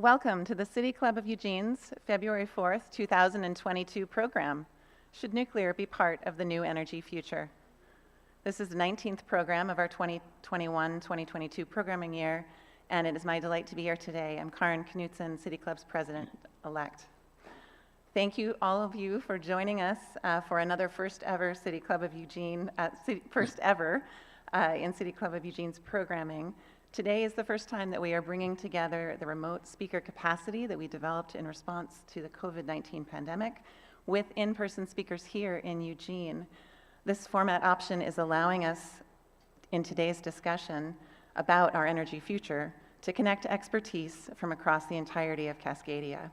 Welcome to the City Club of Eugene's February 4th, 2022 program, Should Nuclear Be Part of the New Energy Future? This is the 19th program of our 2021-2022 programming year, and it is my delight to be here today. I'm Karen Knutson, City Club's president-elect. Thank you, all of you, for joining us for another first ever City Club of Eugene, first ever in City Club of Eugene's programming. Today is the first time that we are bringing together the remote speaker capacity that we developed in response to the COVID-19 pandemic with in-person speakers here in Eugene. This format option is allowing us in today's discussion about our energy future to connect expertise from across the entirety of Cascadia.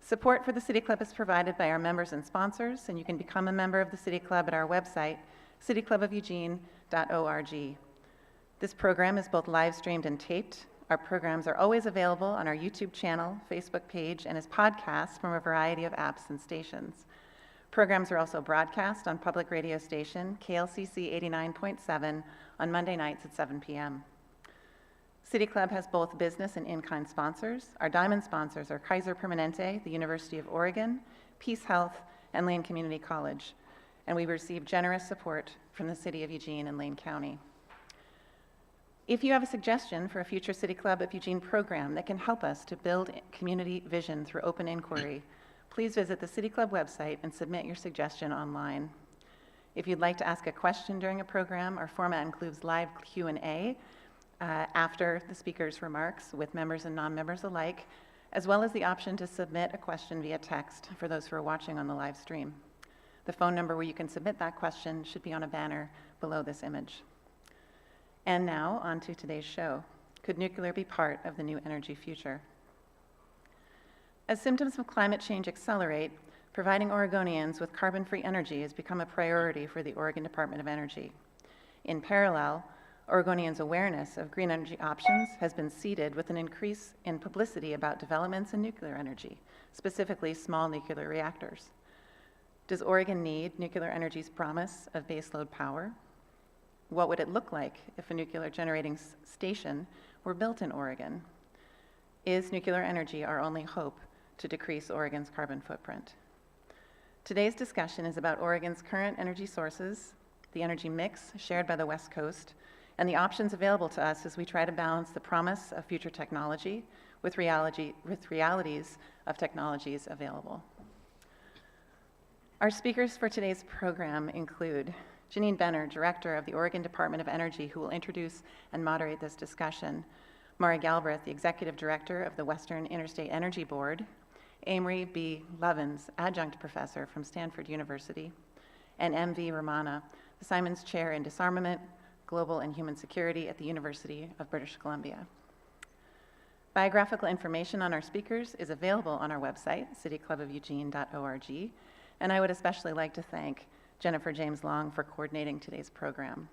Support for the City Club is provided by our members and sponsors, and you can become a member of the City Club at our website, cityclubofelugene.org. This program is both live streamed and taped. Our programs are always available on our YouTube channel, Facebook page, and as podcasts from a variety of apps and stations. Programs are also broadcast on public radio station KLCC 89.7 on Monday nights at 7 p.m. City Club has both business and in-kind sponsors. Our diamond sponsors are Kaiser Permanente, the University of Oregon, Peace Health, and Lane Community College. And we receive generous support from the City of Eugene and Lane County. If you have a suggestion for a future City Club of Eugene program that can help us to build community vision through open inquiry, please visit the City Club website and submit your suggestion online. If you'd like to ask a question during a program, our format includes live Q&A after the speaker's remarks with members and non-members alike, as well as the option to submit a question via text for those who are watching on the live stream. The phone number where you can submit that question should be on a banner below this image. And now, on to today's show. Could nuclear be part of the new energy future? As symptoms of climate change accelerate, providing Oregonians with carbon-free energy has become a priority for the Oregon Department of Energy. In parallel, Oregonians' awareness of green energy options has been seeded with an increase in publicity about developments in nuclear energy, specifically small nuclear reactors. Does Oregon need nuclear energy's promise of baseload power? What would it look like if a nuclear generating station were built in Oregon? Is nuclear energy our only hope to decrease Oregon's carbon footprint? Today's discussion is about Oregon's current energy sources, the energy mix shared by the West Coast, and the options available to us as we try to balance the promise of future technology with realities of technologies available. Our speakers for today's program include Janine Benner, Director of the Oregon Department of Energy, who will introduce and moderate this discussion, Mari Galbraith, the Executive Director of the Western Interstate Energy Board, Amory B. Lovins, Adjunct Professor from Stanford University, and M.V. Ramana, the Simons Chair in Disarmament, Global and Human Security at the University of British Columbia. Biographical information on our speakers is available on our website, cityclubofelugene.org, and I would especially like to thank Jennifer James Long for coordinating today's program.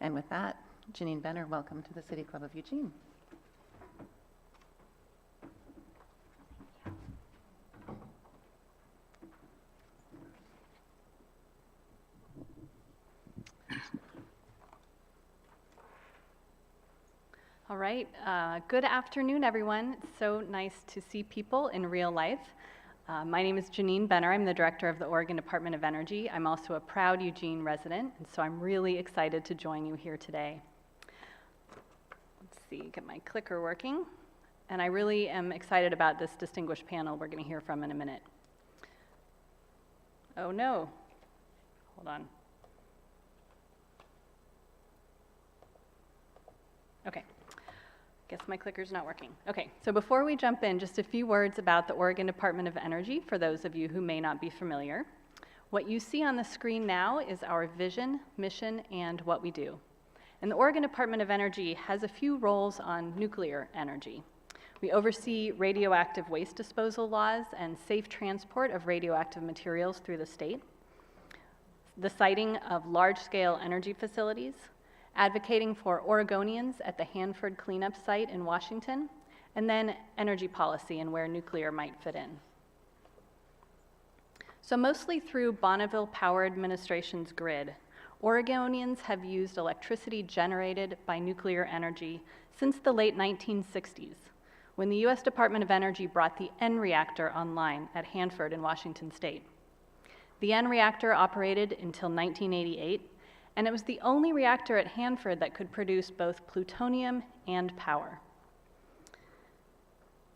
And with that, Janine Benner, welcome to the City Club of Eugene. All right, good afternoon, everyone. It's so nice to see people in real life. My name is Janine Benner. I'm the director of the Oregon Department of Energy. I'm also a proud Eugene resident, and so I'm really excited to join you here today. Let's see, get my clicker working. And I really am excited about this distinguished panel we're going to hear from in a minute. Oh no, hold on. Okay. Guess my clicker's not working. Okay, so before we jump in, just a few words about the Oregon Department of Energy for those of you who may not be familiar. What you see on the screen now is our vision, mission, and what we do. And the Oregon Department of Energy has a few roles on nuclear energy. We oversee radioactive waste disposal laws and safe transport of radioactive materials through the state, the siting of large-scale energy facilities, advocating for Oregonians at the Hanford cleanup site in Washington, and then energy policy and where nuclear might fit in. So mostly through Bonneville Power Administration's grid, Oregonians have used electricity generated by nuclear energy since the late 1960s, when the US Department of Energy brought the N reactor online at Hanford in Washington State. The N reactor operated until 1988, and it was the only reactor at Hanford that could produce both plutonium and power.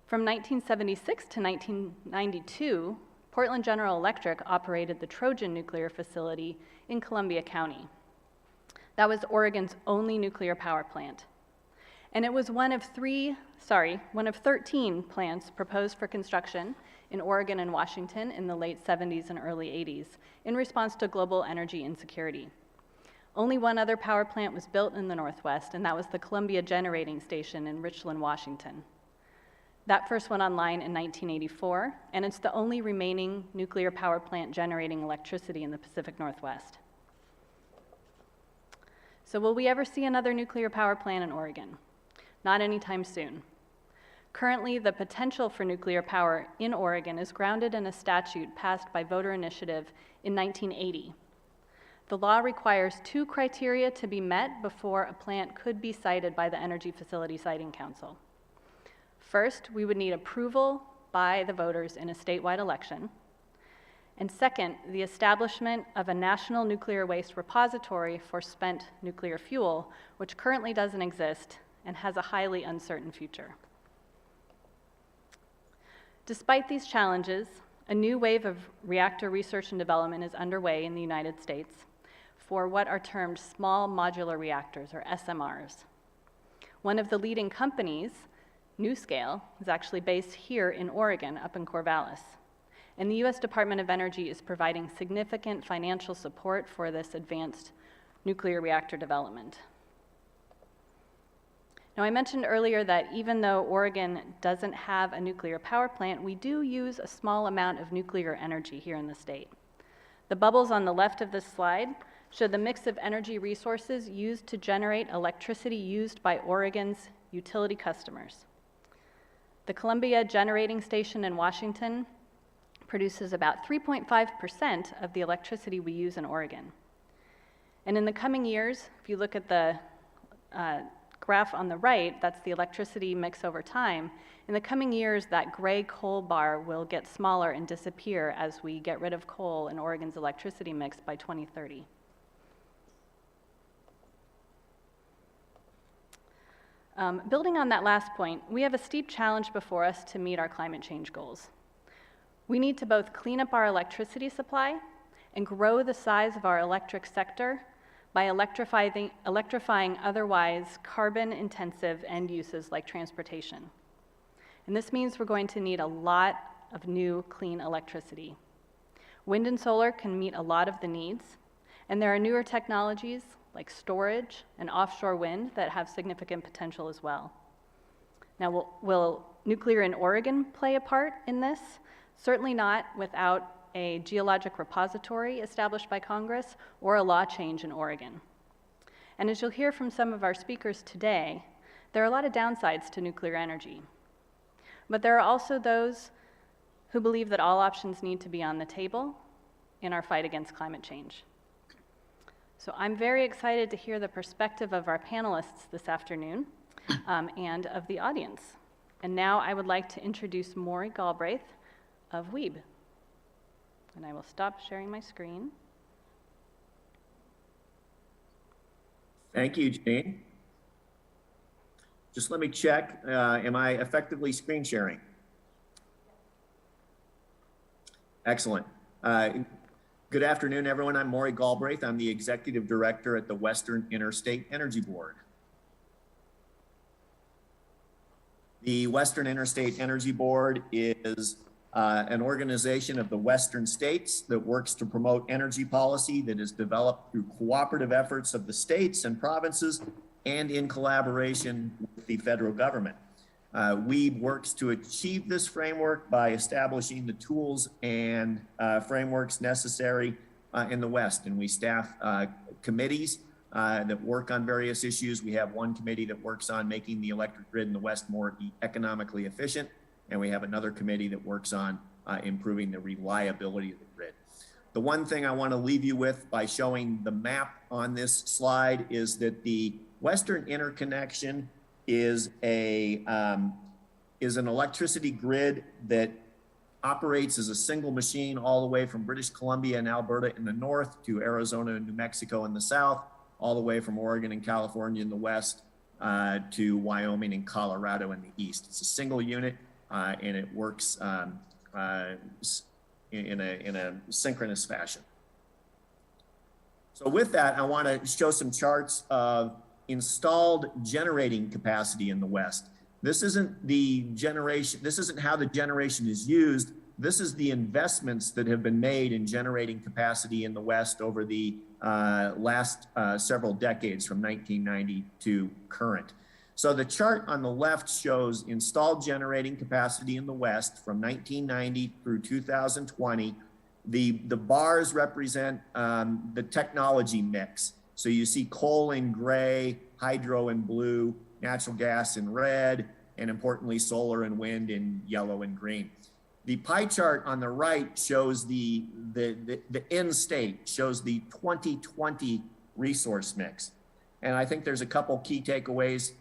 From 1976 to 1992, Portland General Electric operated the Trojan nuclear facility in Columbia County. That was Oregon's only nuclear power plant. And it was one of 13 plants proposed for construction in Oregon and Washington in the late 70s and early 80s in response to global energy insecurity. Only one other power plant was built in the Northwest, and that was the Columbia Generating Station in Richland, Washington. That first went online in 1984, and it's the only remaining nuclear power plant generating electricity in the Pacific Northwest. So will we ever see another nuclear power plant in Oregon? Not anytime soon. Currently, the potential for nuclear power in Oregon is grounded in a statute passed by voter initiative in 1980. The law requires 2 criteria to be met before a plant could be sited by the Energy Facility Siting Council. First, we would need approval by the voters in a statewide election. And second, the establishment of a national nuclear waste repository for spent nuclear fuel, which currently doesn't exist and has a highly uncertain future. Despite these challenges, a new wave of reactor research and development is underway in the United States for what are termed small modular reactors, or SMRs. One of the leading companies, NuScale, is actually based here in Oregon, up in Corvallis. And the US Department of Energy is providing significant financial support for this advanced nuclear reactor development. Now, I mentioned earlier that even though Oregon doesn't have a nuclear power plant, we do use a small amount of nuclear energy here in the state. The bubbles on the left of this slide show the mix of energy resources used to generate electricity used by Oregon's utility customers. The Columbia Generating Station in Washington produces about 3.5% of the electricity we use in Oregon. And in the coming years, if you look at the graph on the right, that's the electricity mix over time. In the coming years, that gray coal bar will get smaller and disappear as we get rid of coal in Oregon's electricity mix by 2030. Building on that last point, we have a steep challenge before us to meet our climate change goals. We need to both clean up our electricity supply and grow the size of our electric sector by electrifying otherwise carbon-intensive end uses like transportation. And this means we're going to need a lot of new clean electricity. Wind and solar can meet a lot of the needs, and there are newer technologies like storage and offshore wind that have significant potential as well. Now, will nuclear in Oregon play a part in this? Certainly not without a geologic repository established by Congress or a law change in Oregon. And as you'll hear from some of our speakers today, there are a lot of downsides to nuclear energy. But there are also those who believe that all options need to be on the table in our fight against climate change. So I'm very excited to hear the perspective of our panelists this afternoon and of the audience. And now I would like to introduce Maury Galbraith of Weeb. And I will stop sharing my screen. Thank you, Eugene. Just let me check, am I effectively screen sharing? Excellent. Good afternoon, everyone. I'm Maury Galbraith. I'm the Executive Director at the Western Interstate Energy Board. The Western Interstate Energy Board is an organization of the Western states that works to promote energy policy that is developed through cooperative efforts of the states and provinces and in collaboration with the federal government. Weeb works to achieve this framework by establishing the tools and frameworks necessary in the West. And we staff committees that work on various issues. We have one committee that works on making the electric grid in the West more economically efficient. And we have another committee that works on improving the reliability of the grid. The one thing I want to leave you with by showing the map on this slide is that the Western interconnection is a is an electricity grid that operates as a single machine all the way from British Columbia and Alberta in the north to Arizona and New Mexico in the south, all the way from Oregon and California in the west to Wyoming and Colorado in the east. It's a single unit and it works in a synchronous fashion. So with that, I want to show some charts of installed generating capacity in the West. This isn't the generation, this isn't how the generation is used. This is the investments that have been made in generating capacity in the West over the last several decades from 1990 to current. So the chart on the left shows installed generating capacity in the West from 1990 through 2020. The bars represent the technology mix. So you see coal in gray, hydro in blue, natural gas in red, and importantly, solar and wind in yellow and green. The pie chart on the right shows the end state, shows the 2020 resource mix. And I think there's a couple key takeaways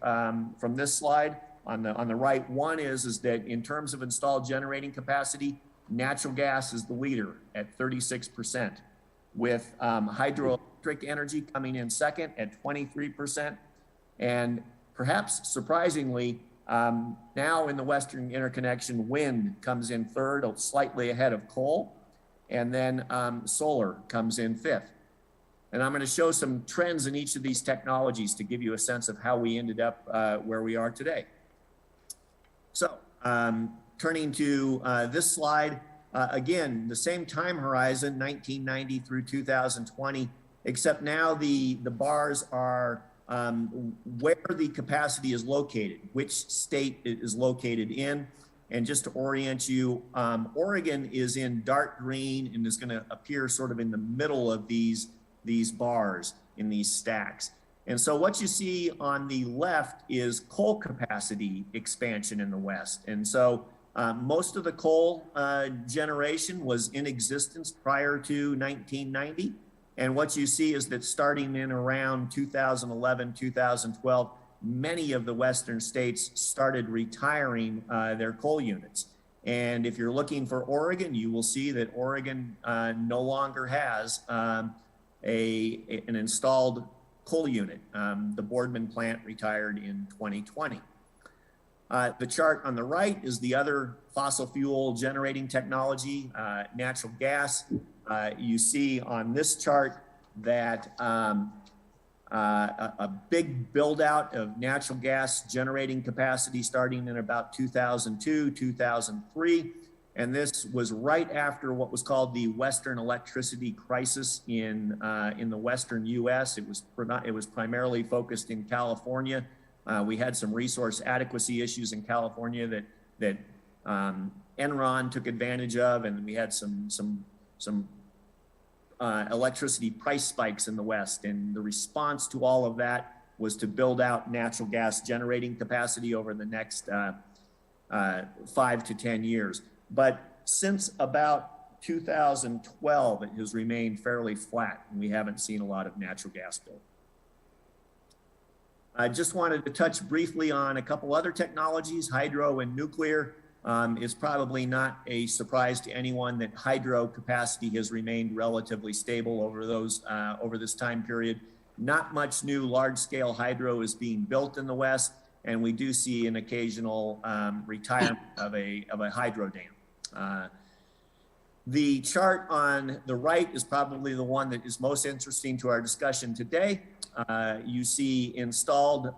from this slide. On the right, one is that in terms of installed generating capacity, natural gas is the leader at 36%, with hydroelectric energy coming in second at 23%. And perhaps surprisingly, now in the Western interconnection, wind comes in third, slightly ahead of coal, and then solar comes in fifth. And I'm going to show some trends in each of these technologies to give you a sense of how we ended up where we are today. So turning to this slide, again, the same time horizon, 1990 through 2020, except now the bars are where the capacity is located, which state it is located in. And just to orient you, Oregon is in dark green and is going to appear sort of in the middle of these bars in these stacks. And so what you see on the left is coal capacity expansion in the West. And so most of the coal generation was in existence prior to 1990. And what you see is that starting in around 2011, 2012, many of the Western states started retiring their coal units. And if you're looking for Oregon, you will see that Oregon no longer has an installed coal unit. The Boardman plant retired in 2020. The chart on the right is the other fossil fuel generating technology, natural gas. You see on this chart that a big build out of natural gas generating capacity starting in about 2002, 2003. And this was right after what was called the Western electricity crisis in the Western US. It was primarily focused in California. We had some resource adequacy issues in California that Enron took advantage of, and we had some electricity price spikes in the West. And the response to all of that was to build out natural gas generating capacity over the next 5 to 10 years. But since about 2012, it has remained fairly flat, and we haven't seen a lot of natural gas build. I just wanted to touch briefly on a couple other technologies, hydro and nuclear. It's probably not a surprise to anyone that hydro capacity has remained relatively stable over this time period. Not much new large-scale hydro is being built in the West, and we do see an occasional retirement of a hydro dam. The chart on the right is probably the one that is most interesting to our discussion today. You see installed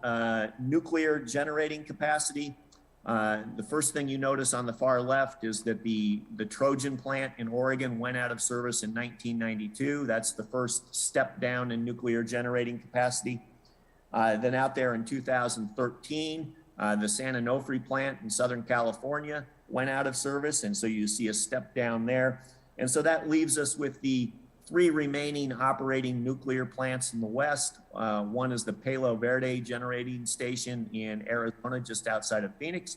nuclear generating capacity. The first thing you notice on the far left is that the Trojan plant in Oregon went out of service in 1992. That's the first step down in nuclear generating capacity. Then out there in 2013, the San Onofre plant in Southern California went out of service, and so you see a step down there. And so that leaves us with the 3 remaining operating nuclear plants in the West. One is the Palo Verde generating station in Arizona, just outside of Phoenix.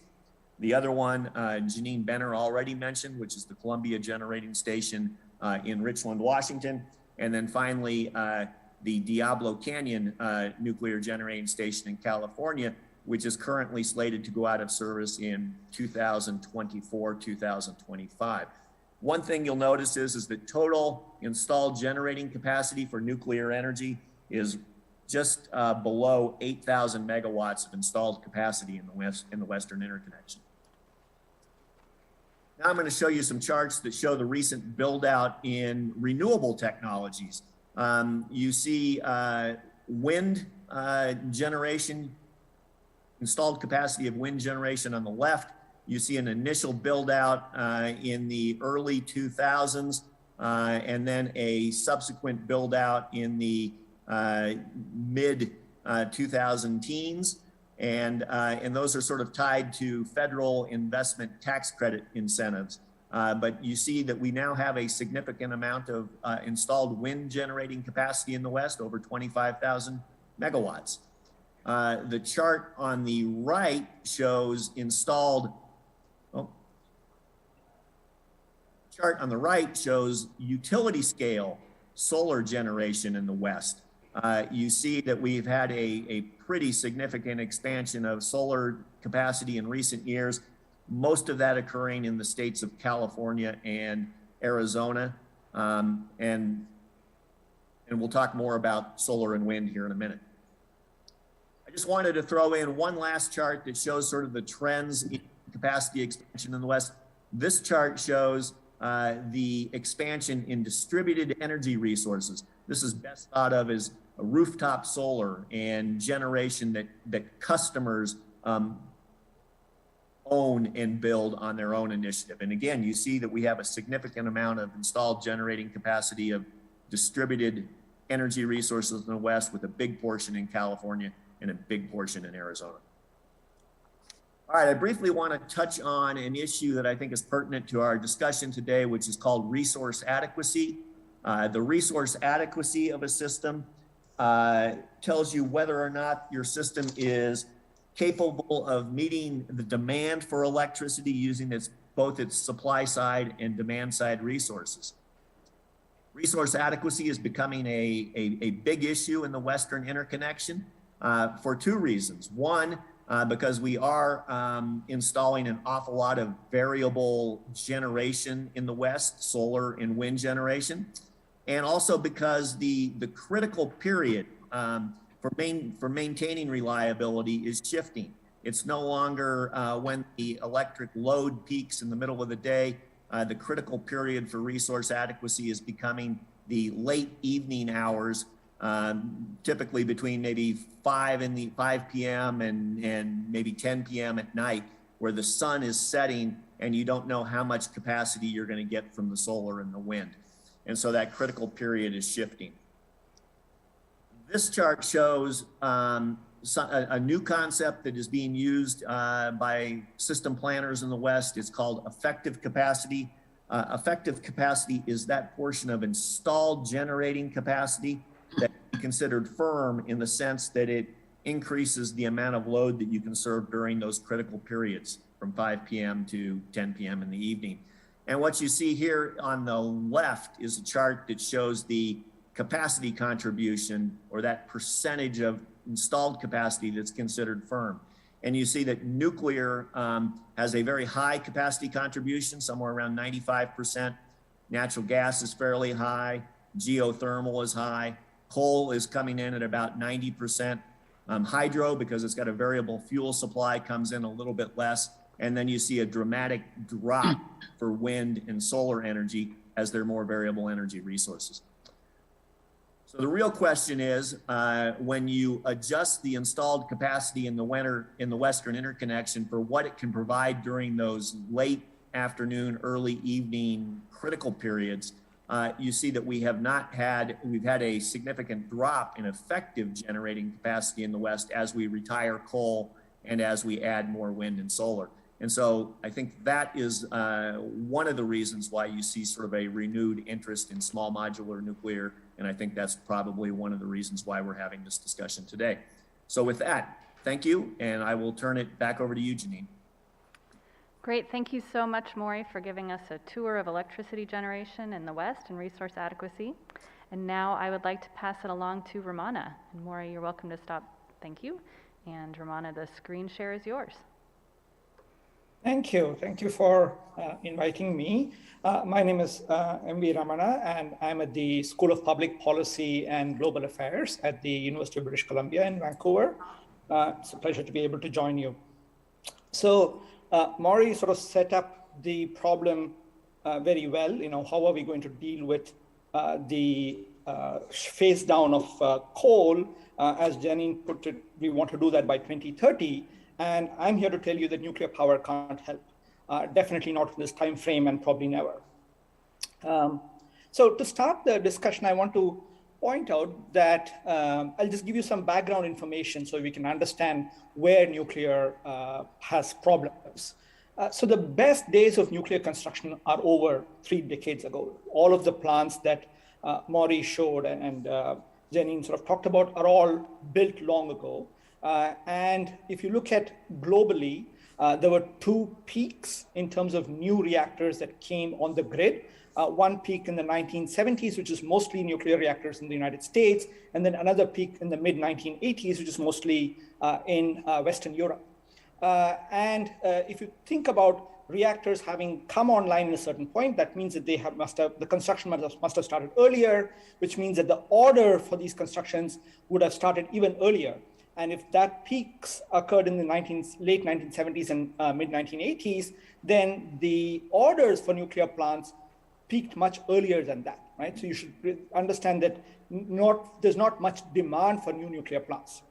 The other one, Janine Benner already mentioned, which is the Columbia generating station in Richland, Washington. And then finally, the Diablo Canyon nuclear generating station in California. which is currently slated to go out of service in 2024, 2025. One thing you'll notice is that total installed generating capacity for nuclear energy is just below 8,000 megawatts of installed capacity in the Western Interconnection. Now I'm going to show you some charts that show the recent build out in renewable technologies. You see wind generation, installed capacity of wind generation on the left. You see an initial build out in the early 2000s and then a subsequent build out in the mid 2000 teens. And those are sort of tied to federal investment tax credit incentives. But you see that we now have a significant amount of installed wind generating capacity in the West, over 25,000 megawatts. The chart on the right shows utility scale solar generation in the West. You see that we've had a pretty significant expansion of solar capacity in recent years, most of that occurring in the states of California and Arizona. And we'll talk more about solar and wind here in a minute. I just wanted to throw in one last chart that shows sort of the trends in capacity expansion in the West. This chart shows the expansion in distributed energy resources. This is best thought of as a rooftop solar and generation that customers own and build on their own initiative. And again, you see that we have a significant amount of installed generating capacity of distributed energy resources in the West, with a big portion in California and a big portion in Arizona. All right, I briefly want to touch on an issue that I think is pertinent to our discussion today, which is called resource adequacy. The resource adequacy of a system tells you whether or not your system is capable of meeting the demand for electricity using both its supply side and demand side resources. Resource adequacy is becoming a big issue in the Western Interconnection for two reasons. One, because we are installing an awful lot of variable generation in the West, solar and wind generation, and also because the critical period for maintaining reliability is shifting. It's no longer when the electric load peaks in the middle of the day. The critical period for resource adequacy is becoming the late evening hours, typically between maybe 5 p.m. and maybe 10 p.m. at night, where the sun is setting and you don't know how much capacity you're going to get from the solar and the wind. And so that critical period is shifting. This chart shows a new concept that is being used by system planners in the West. It's called effective capacity. Effective capacity is that portion of installed generating capacity that is considered firm in the sense that it increases the amount of load that you can serve during those critical periods from 5 p.m. to 10 p.m. in the evening. And what you see here on the left is a chart that shows the capacity contribution, or that percentage of installed capacity that's considered firm. And you see that nuclear has a very high capacity contribution, somewhere around 95%. Natural gas is fairly high. Geothermal is high. Coal is coming in at about 90%. Hydro, because it's got a variable fuel supply, comes in a little bit less. And then you see a dramatic drop for wind and solar energy as they're more variable energy resources. So the real question is, when you adjust the installed capacity in the Western Interconnection for what it can provide during those late afternoon, early evening critical periods, you see that we've had a significant drop in effective generating capacity in the West as we retire coal and as we add more wind and solar. And so I think that is one of the reasons why you see sort of a renewed interest in small modular nuclear. And I think that's probably one of the reasons why we're having this discussion today. So with that, thank you. And I will turn it back over to you, Janine. Great. Thank you so much, Maury, for giving us a tour of electricity generation in the West and resource adequacy. And now I would like to pass it along to Romana. And Maury, you're welcome to stop. Thank you. And Ramana, the screen share is yours. Thank you. Thank you for inviting me. My name is M.V. Ramana, and I'm at the School of Public Policy and Global Affairs at the University of British Columbia in Vancouver. It's a pleasure to be able to join you. So Maury sort of set up the problem very well. How are we going to deal with the phase down of coal? As Janine put it, we want to do that by 2030. And I'm here to tell you that nuclear power can't help. Definitely not in this time frame, and probably never. So to start the discussion, I want to point out that I'll just give you some background information so we can understand where nuclear has problems. So the best days of nuclear construction are over 3 decades ago. All of the plants that Maury showed and Janine sort of talked about are all built long ago. And if you look at globally, there were 2 peaks in terms of new reactors that came on the grid. One peak in the 1970s, which is mostly nuclear reactors in the United States, and then another peak in the mid-1980s, which is mostly in Western Europe. And if you think about reactors having come online at a certain point, that means that the construction must have started earlier, which means that the order for these constructions would have started even earlier. And if that peaks occurred in the late 1970s and mid-1980s, then the orders for nuclear plants peaked much earlier than that, right? So you should understand that there's not much demand for new nuclear plants.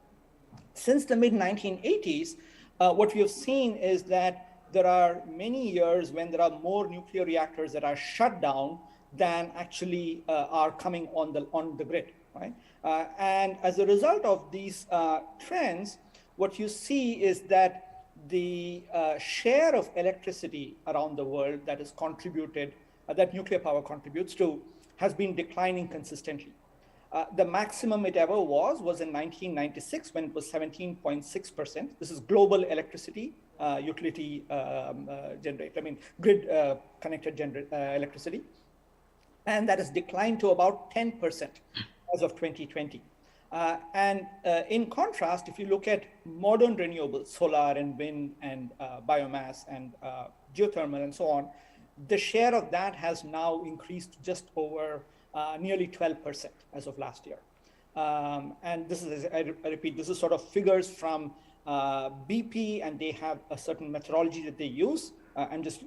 Since the mid-1980s, what we have seen is that there are many years when there are more nuclear reactors that are shut down than actually are coming on the grid, right? And as a result of these trends, what you see is that the share of electricity around the world that is contributed, that nuclear power contributes to, has been declining consistently. The maximum it ever was in 1996 when it was 17.6%. This is global electricity, utility grid connected electricity. And that has declined to about 10% as of 2020. And in contrast, if you look at modern renewables, solar and wind and biomass and geothermal and so on, the share of that has now increased just over nearly 12% as of last year. And this is, I repeat, this is sort of figures from BP, and they have a certain methodology that they use. I'm just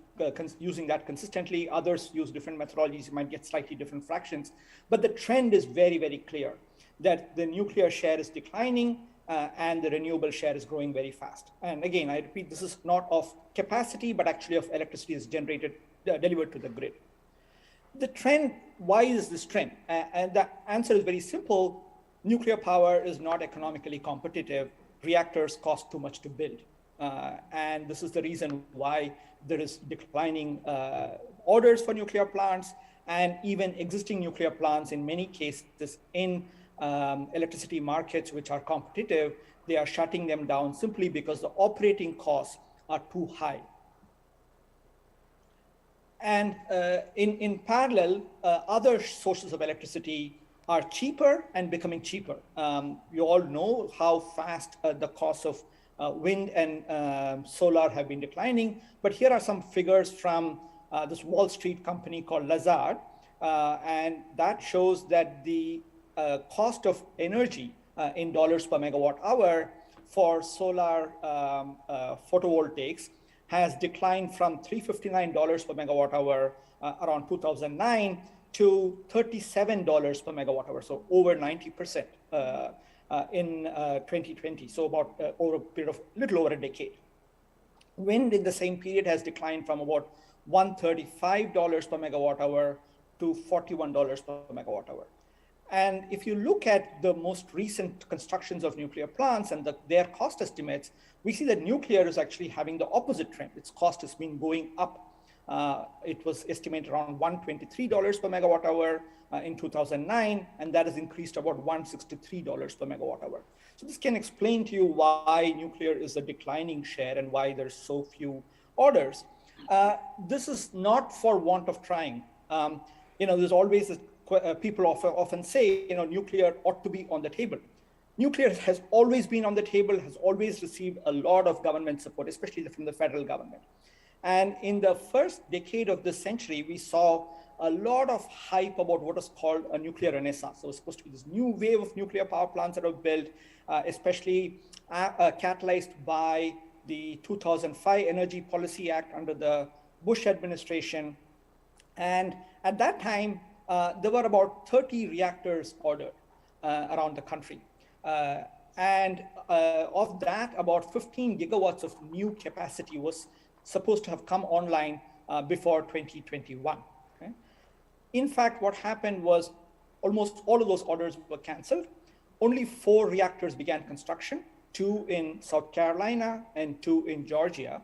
using that consistently. Others use different methodologies. You might get slightly different fractions. But the trend is very, very clear that the nuclear share is declining and the renewable share is growing very fast. And again, I repeat, this is not of capacity, but actually of electricity is delivered to the grid. The trend, why is this trend? And the answer is very simple. Nuclear power is not economically competitive. Reactors cost too much to build. And this is the reason why there is declining orders for nuclear plants, and even existing nuclear plants in many cases in electricity markets which are competitive, they are shutting them down simply because the operating costs are too high. And in parallel, other sources of electricity are cheaper and becoming cheaper. You all know how fast the cost of wind and solar have been declining, but here are some figures from this Wall Street company called Lazard, and that shows that the cost of energy in dollars per megawatt hour for solar photovoltaics has declined from $359 per megawatt hour around 2009 to $37 per megawatt hour, so over 90% in 2020, so about over a period of little over a decade. Wind in the same period has declined from about $135 per megawatt hour to $41 per megawatt hour. And if you look at the most recent constructions of nuclear plants and their cost estimates, we see that nuclear is actually having the opposite trend. Its cost has been going up. It was estimated around $123 per megawatt hour in 2009, and that has increased to about $163 per megawatt hour. So this can explain to you why nuclear is a declining share and why there's so few orders. This is not for want of trying. There's always this, people often say, nuclear ought to be on the table. nuclear has always been on the table, has always received a lot of government support, especially from the federal government. And in the first decade of this century, we saw a lot of hype about what is called a nuclear renaissance. So it was supposed to be this new wave of nuclear power plants that were built, especially catalyzed by the 2005 Energy Policy Act under the Bush administration. And at that time, there were about 30 reactors ordered around the country. And of that, about 15 gigawatts of new capacity was supposed to have come online before 2021. Okay? In fact, what happened was almost all of those orders were canceled. Only 4 reactors began construction, 2 in South Carolina and 2 in Georgia.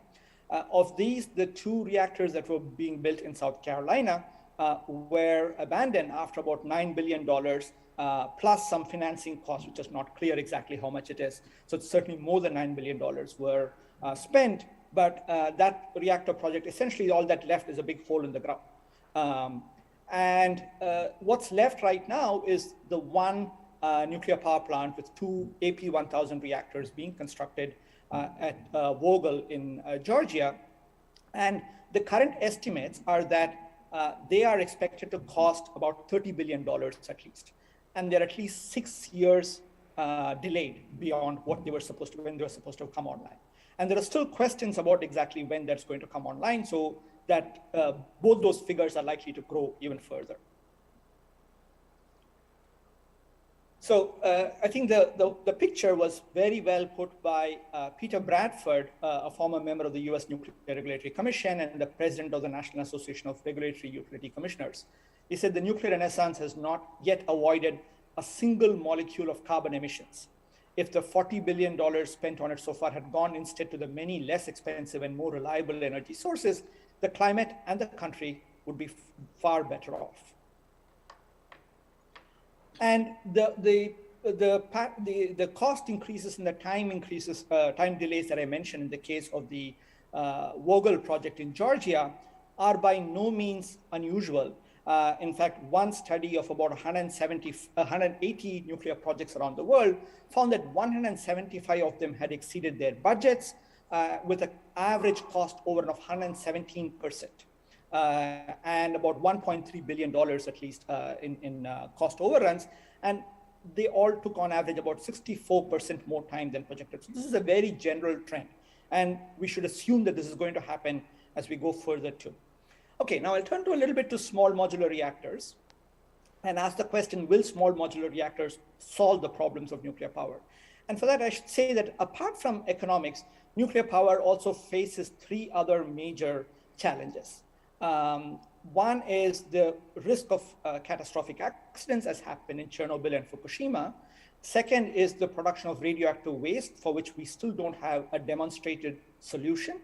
Of these, the 2 reactors that were being built in South Carolina were abandoned after about $9 billion plus some financing costs, which is not clear exactly how much it is. So it's certainly more than $9 billion were spent, but that reactor project, essentially all that left is a big hole in the ground. And what's left right now is the one nuclear power plant with 2 AP1000 reactors being constructed at Vogel in Georgia. And the current estimates are that they are expected to cost about $30 billion at least. And they're at least 6 years delayed beyond what they were supposed to, when they were supposed to come online. And there are still questions about exactly when that's going to come online, so that both those figures are likely to grow even further. So I think the picture was very well put by Peter Bradford, a former member of the US Nuclear Regulatory Commission and the president of the National Association of Regulatory Utility Commissioners. He said the nuclear renaissance has not yet avoided a single molecule of carbon emissions. If the $40 billion spent on it so far had gone instead to the many less expensive and more reliable energy sources, the climate and the country would be far better off. And the cost increases and the time increases, time delays that I mentioned in the case of the Vogel project in Georgia are by no means unusual. In fact, one study of about 180 nuclear projects around the world found that 175 of them had exceeded their budgets with an average cost over of 117%. And about $1.3 billion at least in cost overruns. And they all took on average about 64% more time than projected. So this is a very general trend. And we should assume that this is going to happen as we go further too. Okay, now I'll turn to a little bit to small modular reactors and ask the question, will small modular reactors solve the problems of nuclear power? And for that, I should say that apart from economics, nuclear power also faces 3 other major challenges. One is the risk of catastrophic accidents, as happened in Chernobyl and Fukushima. Second is the production of radioactive waste, for which we still don't have a demonstrated solution.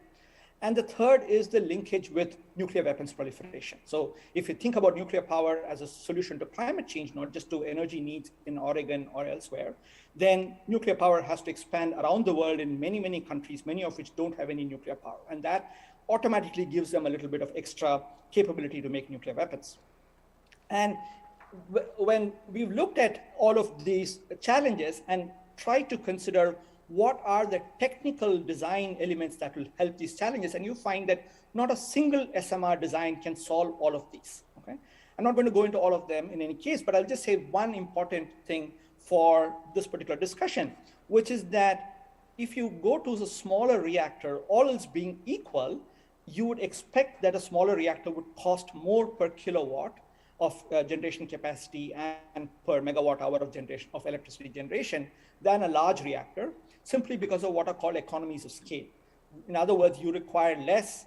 And the third is the linkage with nuclear weapons proliferation. So if you think about nuclear power as a solution to climate change, not just to energy needs in Oregon or elsewhere, then nuclear power has to expand around the world in many, many countries, many of which don't have any nuclear power. And that automatically gives them a little bit of extra capability to make nuclear weapons. And when we've looked at all of these challenges and tried to consider what are the technical design elements that will help these challenges, and you find that not a single SMR design can solve all of these, okay? I'm not going to go into all of them in any case, but I'll just say one important thing for this particular discussion, which is that if you go to a smaller reactor, all else being equal, you would expect that a smaller reactor would cost more per kilowatt of generation capacity and per megawatt hour of generation of electricity generation than a large reactor, simply because of what are called economies of scale. In other words, you require less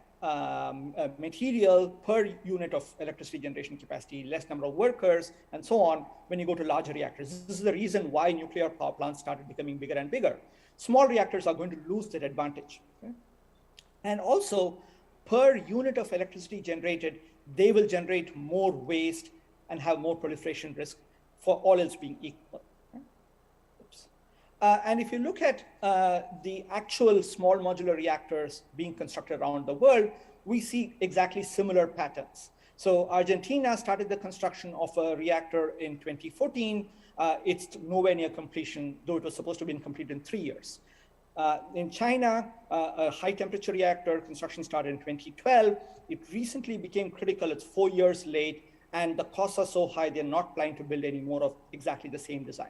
material per unit of electricity generation capacity, less number of workers, and so on when you go to larger reactors. This is the reason why nuclear power plants started becoming bigger and bigger. Small reactors are going to lose that advantage. Okay? And also, per unit of electricity generated, they will generate more waste and have more proliferation risk for all else being equal. And if you look at the actual small modular reactors being constructed around the world, we see exactly similar patterns. So Argentina started the construction of a reactor in 2014. It's nowhere near completion, though it was supposed to be complete in 3 years. In China, a high temperature reactor construction started in 2012. It recently became critical. It's 4 years late, and the costs are so high, they're not planning to build any more of exactly the same design.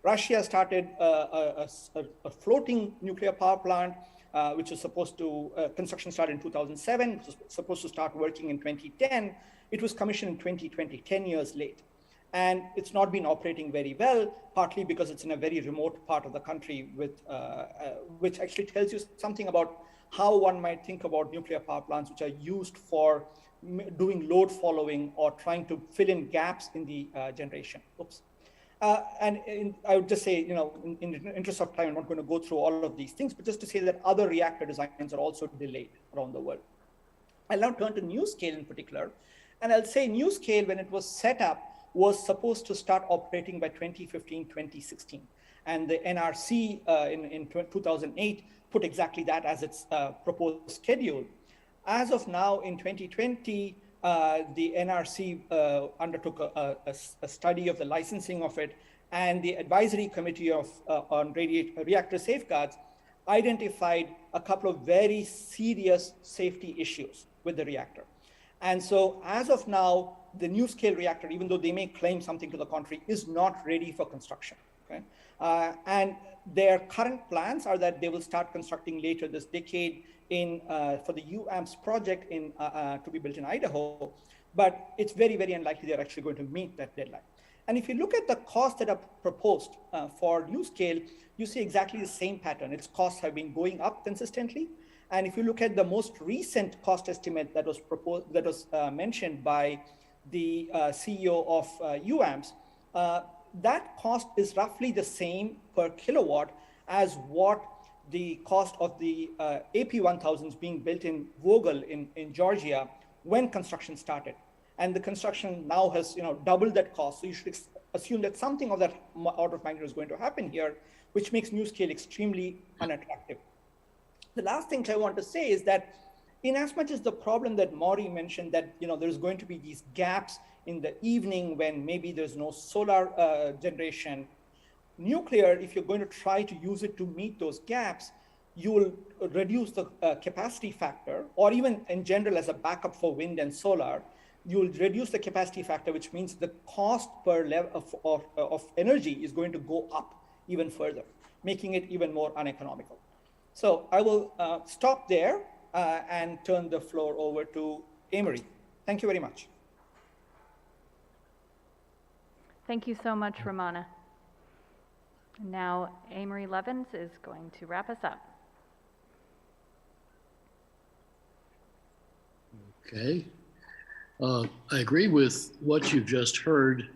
Russia started a floating nuclear power plant, which was supposed to, construction started in 2007, it was supposed to start working in 2010. It was commissioned in 2020, 10 years late. And it's not been operating very well, partly because it's in a very remote part of the country, with, which actually tells you something about how one might think about nuclear power plants, which are used for doing load following or trying to fill in gaps in the generation. Oops. I would just say, in the interest of time, I'm not going to go through all of these things, but just to say that other reactor designs are also delayed around the world. I'll now turn to NuScale in particular. And I'll say NuScale, when it was set up, was supposed to start operating by 2015, 2016. And the NRC in 2008 put exactly that as its proposed schedule. As of now, in 2020, the NRC undertook a study of the licensing of it, and the advisory committee on reactor safeguards identified a couple of very serious safety issues with the reactor. And so as of now, the NuScale reactor, even though they may claim something to the contrary, is not ready for construction. Okay? And their current plans are that they will start constructing later this decade for the UAMPS project to be built in Idaho, but it's very, very unlikely they're actually going to meet that deadline. And if you look at the costs that are proposed for NuScale, you see exactly the same pattern. Its costs have been going up consistently. And if you look at the most recent cost estimate that was proposed, that was mentioned by the CEO of UAMPS, that cost is roughly the same per kilowatt as what the cost of the AP1000s being built in Vogel in Georgia when construction started. And the construction now has doubled that cost. So you should assume that something of that order of magnitude is going to happen here, which makes NuScale extremely unattractive. The last thing I want to say is that in as much as the problem that Maury mentioned, that there's going to be these gaps in the evening when maybe there's no solar generation, nuclear, if you're going to try to use it to meet those gaps, you will reduce the capacity factor, or even in general as a backup for wind and solar, you will reduce the capacity factor, which means the cost per level of energy is going to go up even further, making it even more uneconomical. So I will stop there and turn the floor over to Amory. Thank you very much. Thank you so much, Ramana. Now, Amory Levins is going to wrap us up. Okay. I agree with what you've just heard,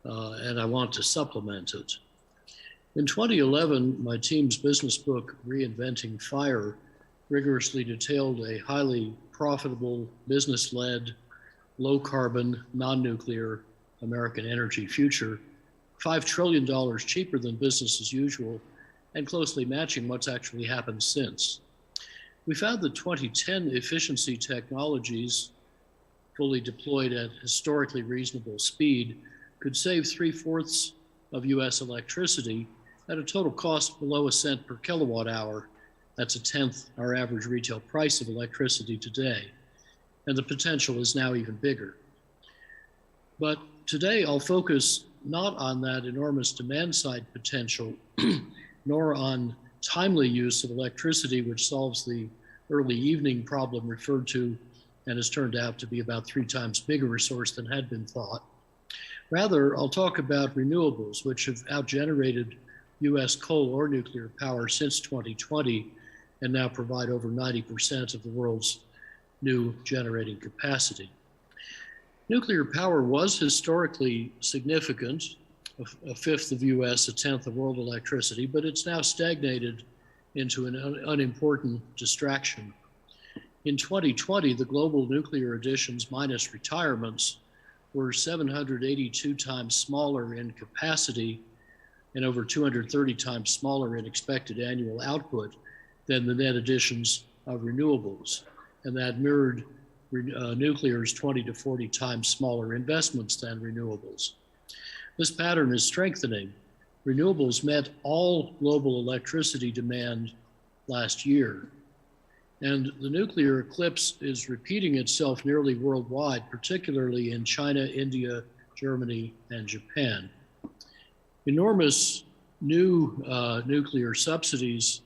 and I want to supplement it. In 2011, my team's business book, Reinventing Fire, rigorously detailed a highly profitable, business-led, low-carbon, non-nuclear American energy future, $5 trillion cheaper than business as usual, and closely matching what's actually happened since. We found that 2010 efficiency technologies, fully deployed at historically reasonable speed, could save 3/4 of US electricity at a total cost below a cent per kilowatt hour. That's 1/10 our average retail price of electricity today. And the potential is now even bigger. But today I'll focus not on that enormous demand side potential, nor on timely use of electricity, which solves the early evening problem referred to and has turned out to be about 3 times bigger a source than had been thought. Rather, I'll talk about renewables, which have outgenerated US coal or nuclear power since 2020 and now provide over 90% of the world's new generating capacity. Nuclear power was historically significant, a fifth of US, 1/10 of world electricity, but it's now stagnated into an unimportant distraction. In 2020, the global nuclear additions minus retirements were 782 times smaller in capacity and over 230 times smaller in expected annual output than the net additions of renewables. And that mirrored nuclear is 20 to 40 times smaller investments than renewables. This pattern is strengthening. Renewables met all global electricity demand last year. And the nuclear eclipse is repeating itself nearly worldwide, particularly in China, India, Germany, and Japan. Enormous new nuclear subsidies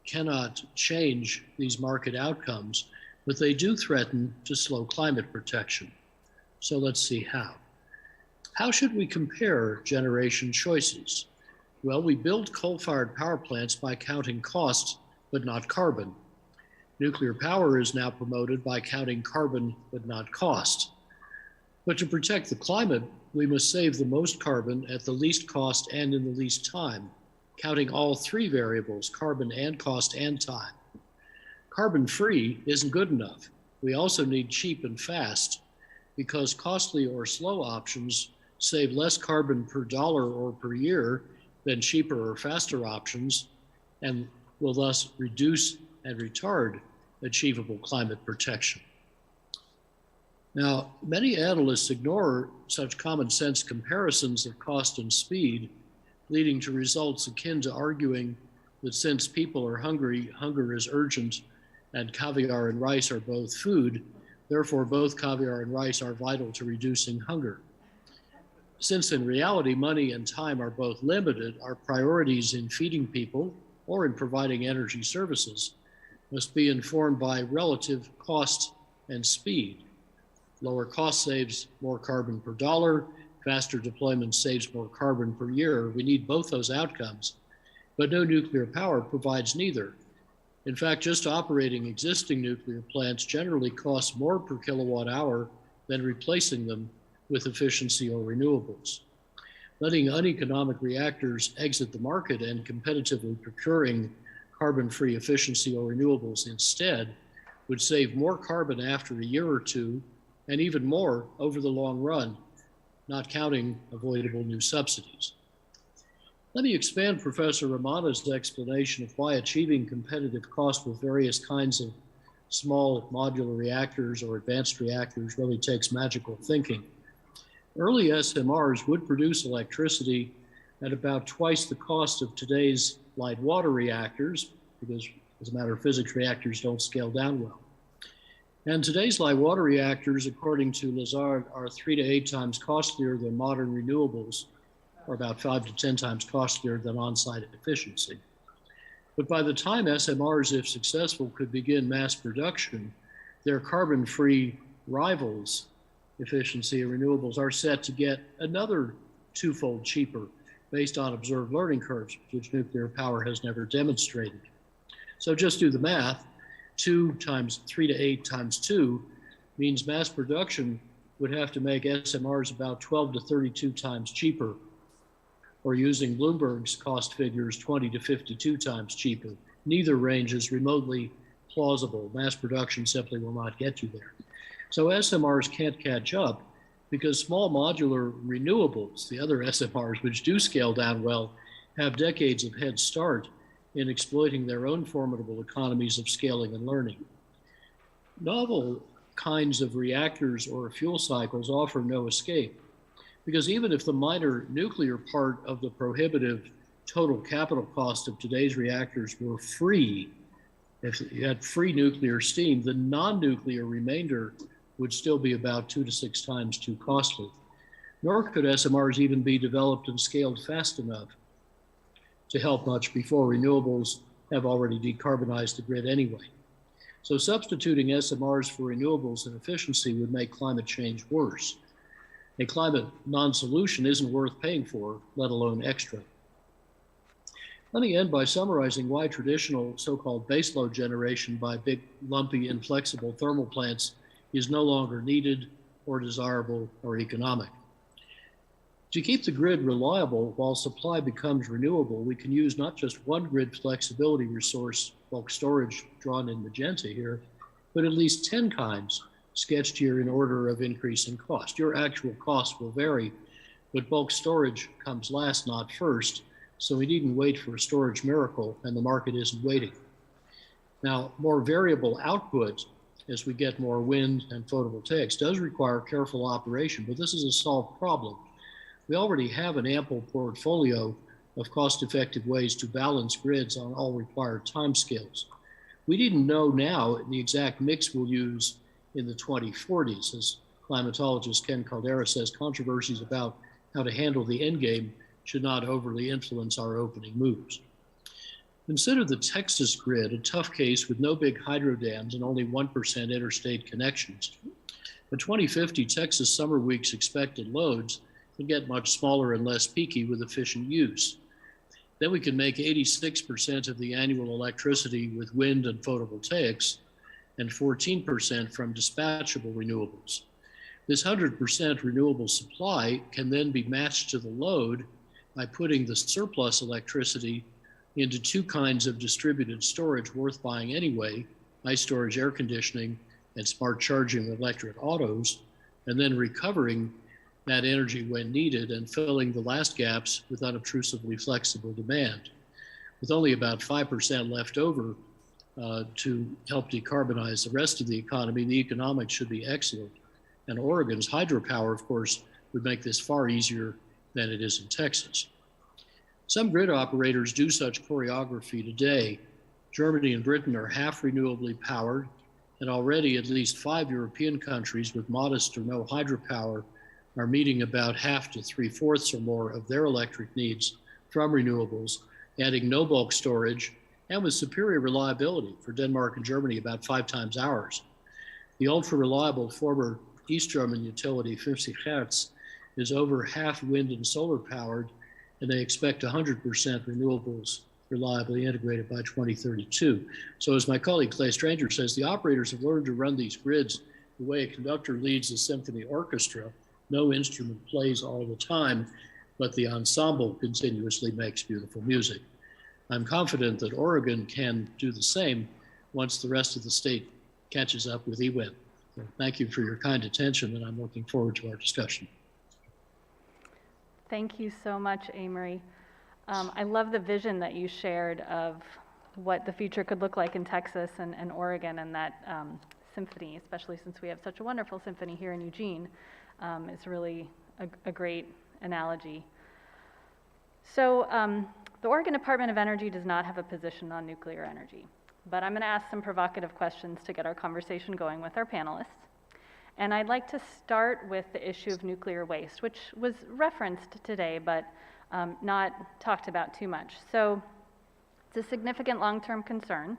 cannot change these market outcomes, but they do threaten to slow climate protection. So let's see how. How should we compare generation choices? Well, we build coal-fired power plants by counting costs, but not carbon. Nuclear power is now promoted by counting carbon, but not cost. But to protect the climate, we must save the most carbon at the least cost and in the least time, counting all three variables, carbon and cost and time. Carbon-free isn't good enough. We also need cheap and fast, because costly or slow options save less carbon per dollar or per year than cheaper or faster options, and will thus reduce and retard achievable climate protection. Now, many analysts ignore such common sense comparisons of cost and speed, leading to results akin to arguing that since people are hungry, hunger is urgent, and caviar and rice are both food, therefore both caviar and rice are vital to reducing hunger. Since in reality, money and time are both limited, our priorities in feeding people or in providing energy services must be informed by relative cost and speed. Lower cost saves more carbon per dollar, faster deployment saves more carbon per year. We need both those outcomes, but no nuclear power provides neither. In fact, just operating existing nuclear plants generally costs more per kilowatt hour than replacing them with efficiency or renewables. Letting uneconomic reactors exit the market and competitively procuring carbon-free efficiency or renewables instead would save more carbon after a year or two, and even more over the long run, not counting avoidable new subsidies. Let me expand Professor Ramana's explanation of why achieving competitive cost with various kinds of small modular reactors or advanced reactors really takes magical thinking. Early SMRs would produce electricity at about twice the cost of today's light water reactors, because as a matter of physics, reactors don't scale down well. And today's light water reactors, according to Lazard, are 3 to 8 times costlier than modern renewables, or about 5 to 10 times costlier than on-site efficiency. But by the time SMRs, if successful, could begin mass production, their carbon-free rivals, efficiency and renewables, are set to get another twofold cheaper based on observed learning curves, which nuclear power has never demonstrated. So just do the math. 2 times 3 to 8 times 2 means mass production would have to make SMRs about 12 to 32 times cheaper, or using Bloomberg's cost figures, 20 to 52 times cheaper. Neither range is remotely plausible. Mass production simply will not get you there. So SMRs can't catch up because small modular renewables, the other SMRs which do scale down well, have decades of head start in exploiting their own formidable economies of scaling and learning. Novel kinds of reactors or fuel cycles offer no escape, because even if the minor nuclear part of the prohibitive total capital cost of today's reactors were free, if you had free nuclear steam, the non-nuclear remainder would still be about 2 to 6 times too costly. Nor could SMRs even be developed and scaled fast enough to help much before renewables have already decarbonized the grid anyway. So substituting SMRs for renewables and efficiency would make climate change worse. A climate non-solution isn't worth paying for, let alone extra. Let me end by summarizing why traditional so-called baseload generation by big, lumpy, inflexible thermal plants is no longer needed or desirable or economic. To keep the grid reliable while supply becomes renewable, we can use not just one grid flexibility resource, bulk storage drawn in magenta here, but at least 10 kinds sketched here in order of increasing cost. Your actual cost will vary, but bulk storage comes last, not first, so we needn't wait for a storage miracle, and the market isn't waiting. Now, more variable output as we get more wind and photovoltaics does require careful operation, but this is a solved problem. We already have an ample portfolio of cost-effective ways to balance grids on all required timescales. We didn't know now the exact mix we'll use in the 2040s. As climatologist Ken Caldera says, controversies about how to handle the endgame should not overly influence our opening moves. Consider the Texas grid, a tough case with no big hydro dams and only 1% interstate connections. By 2050, Texas summer weeks expected loads can get much smaller and less peaky with efficient use. Then we can make 86% of the annual electricity with wind and photovoltaics and 14% from dispatchable renewables. This 100% renewable supply can then be matched to the load by putting the surplus electricity into two kinds of distributed storage worth buying anyway, high storage air conditioning and smart charging electric autos, and then recovering that energy when needed and filling the last gaps with unobtrusively flexible demand. With only about 5% left over to help decarbonize the rest of the economy, the economics should be excellent. And Oregon's hydropower, of course, would make this far easier than it is in Texas. Some grid operators do such choreography today. Germany and Britain are half renewably powered, and already at least 5 European countries with modest or no hydropower are meeting about half to 3/4 or more of their electric needs from renewables, adding no bulk storage and with superior reliability. For Denmark and Germany, about 5 times ours. The ultra reliable former East German utility, 50 Hertz, is over half wind and solar powered, and they expect 100% renewables reliably integrated by 2032. So as my colleague Clay Stranger says, the operators have learned to run these grids the way a conductor leads a symphony orchestra. No instrument plays all the time, but the ensemble continuously makes beautiful music. I'm confident that Oregon can do the same once the rest of the state catches up with EWIN. So thank you for your kind attention, and I'm looking forward to our discussion. Thank you so much, Amory. I love the vision that you shared of what the future could look like in Texas and Oregon, and that symphony, especially since we have such a wonderful symphony here in Eugene, is really a great analogy. So the Oregon Department of Energy does not have a position on nuclear energy, but I'm going to ask some provocative questions to get our conversation going with our panelists. And I'd like to start with the issue of nuclear waste, which was referenced today, but not talked about too much. So it's a significant long-term concern,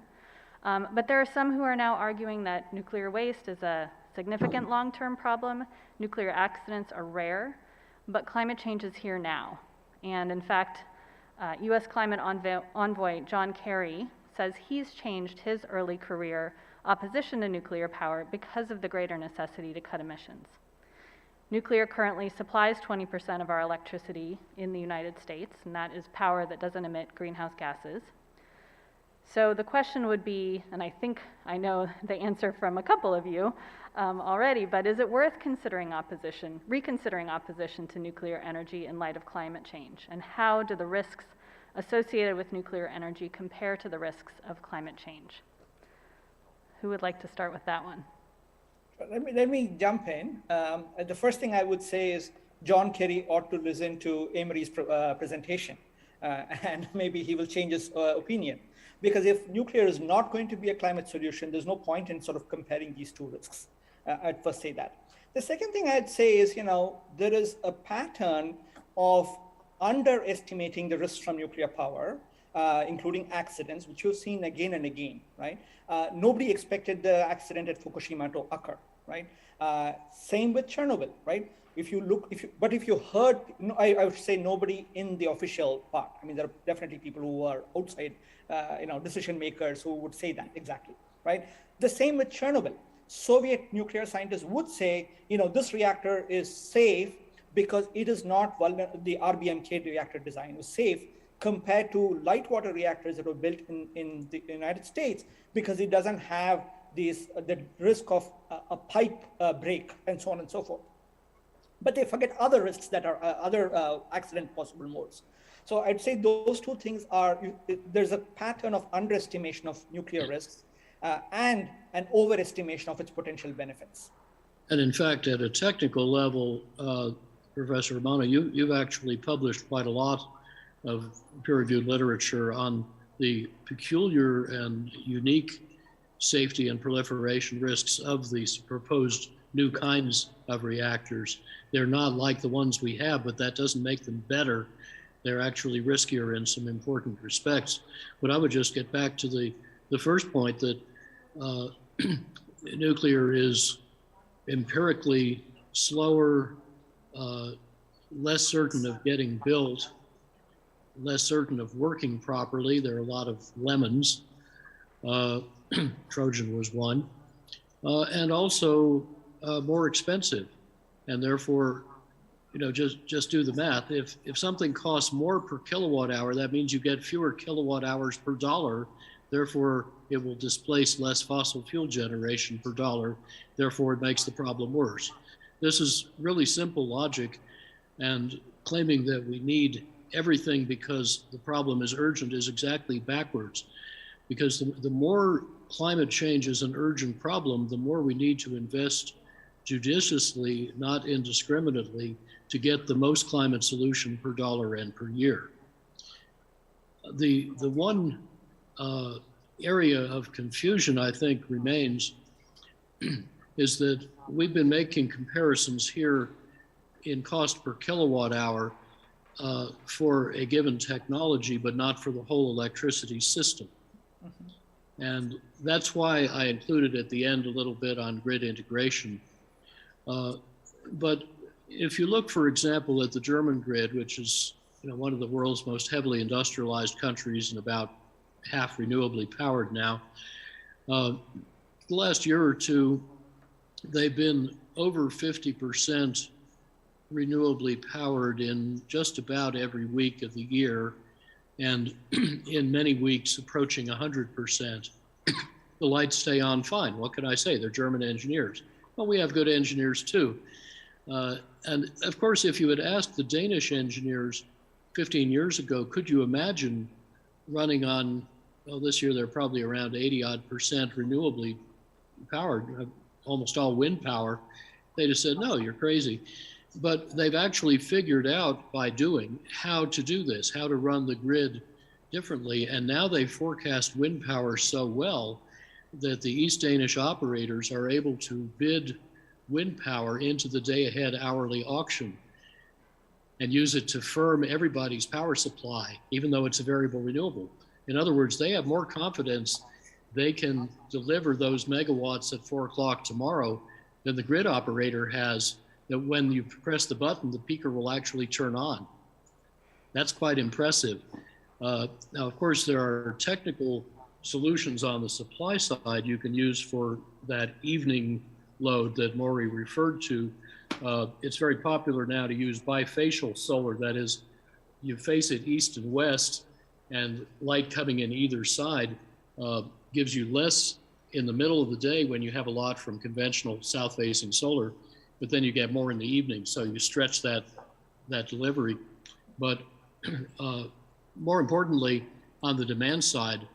but there are some who are now arguing that nuclear waste is a significant long-term problem. Nuclear accidents are rare, but climate change is here now. And in fact, U.S. climate envoy John Kerry says he's changed his early career opposition to nuclear power because of the greater necessity to cut emissions. Nuclear currently supplies 20% of our electricity in the United States, and that is power that doesn't emit greenhouse gases. So the question would be, and I think I know the answer from a couple of you already, but is it worth reconsidering opposition to nuclear energy in light of climate change? And how do the risks associated with nuclear energy compare to the risks of climate change? Who would like to start with that one? Let me jump in. The first thing I would say is John Kerry ought to listen to Amory's presentation, and maybe he will change his opinion. Because if nuclear is not going to be a climate solution, there's no point in sort of comparing these two risks. I'd first say that. The second thing I'd say is, there is a pattern of underestimating the risks from nuclear power, including accidents, which you've seen again and again, right? Nobody expected the accident at Fukushima to occur, right? Same with Chernobyl, right? If you heard, I would say nobody in the official part. I mean, there are definitely people who are outside, decision makers who would say that exactly, right? The same with Chernobyl. Soviet nuclear scientists would say, this reactor is safe because it is not vulnerable. The RBMK reactor design was safe compared to light water reactors that were built in the United States because it doesn't have the risk of a pipe break and so on and so forth. But they forget other risks that are other accident possible modes. So I'd say those two things are, there's a pattern of underestimation of nuclear risks. and an overestimation of its potential benefits. And in fact, at a technical level, Professor Romano, you've actually published quite a lot of peer-reviewed literature on the peculiar and unique safety and proliferation risks of these proposed new kinds of reactors. They're not like the ones we have, but that doesn't make them better. They're actually riskier in some important respects. But I would just get back to the first point that nuclear is empirically slower, less certain of getting built, less certain of working properly. There are a lot of lemons. Trojan was one. And also more expensive. And therefore, just do the math. If something costs more per kilowatt hour, that means you get fewer kilowatt hours per dollar. Therefore, it will displace less fossil fuel generation per dollar. Therefore, it makes the problem worse. This is really simple logic, and claiming that we need everything because the problem is urgent is exactly backwards. Because the more climate change is an urgent problem, the more we need to invest judiciously, not indiscriminately, to get the most climate solution per dollar and per year. The one area of confusion I think remains is that we've been making comparisons here in cost per kilowatt hour for a given technology, but not for the whole electricity system. Mm-hmm. And that's why I included at the end a little bit on grid integration. But if you look, for example, at the German grid, which is one of the world's most heavily industrialized countries and about half renewably powered now, the last year or two, they've been over 50% renewably powered in just about every week of the year, and in many weeks approaching 100%. The lights stay on fine. What can I say? They're German engineers. Well, we have good engineers too. And of course, if you had asked the Danish engineers 15 years ago, could you imagine running on, well, this year they're probably around 80% renewably powered, almost all wind power, they'd have said, no, you're crazy. But they've actually figured out by doing how to do this, how to run the grid differently. And now they forecast wind power so well that the East Danish operators are able to bid wind power into the day-ahead hourly auction and use it to firm everybody's power supply, even though it's a variable renewable. In other words, they have more confidence they can deliver those megawatts at 4 o'clock tomorrow than the grid operator has, that when you press the button, the peaker will actually turn on. That's quite impressive. Now, of course, there are technical solutions on the supply side you can use for that evening load that Maury referred to. It's very popular now to use bifacial solar. That is, you face it east and west, and light coming in either side gives you less in the middle of the day when you have a lot from conventional south-facing solar, but then you get more in the evening, so you stretch that delivery. But more importantly, on the demand side,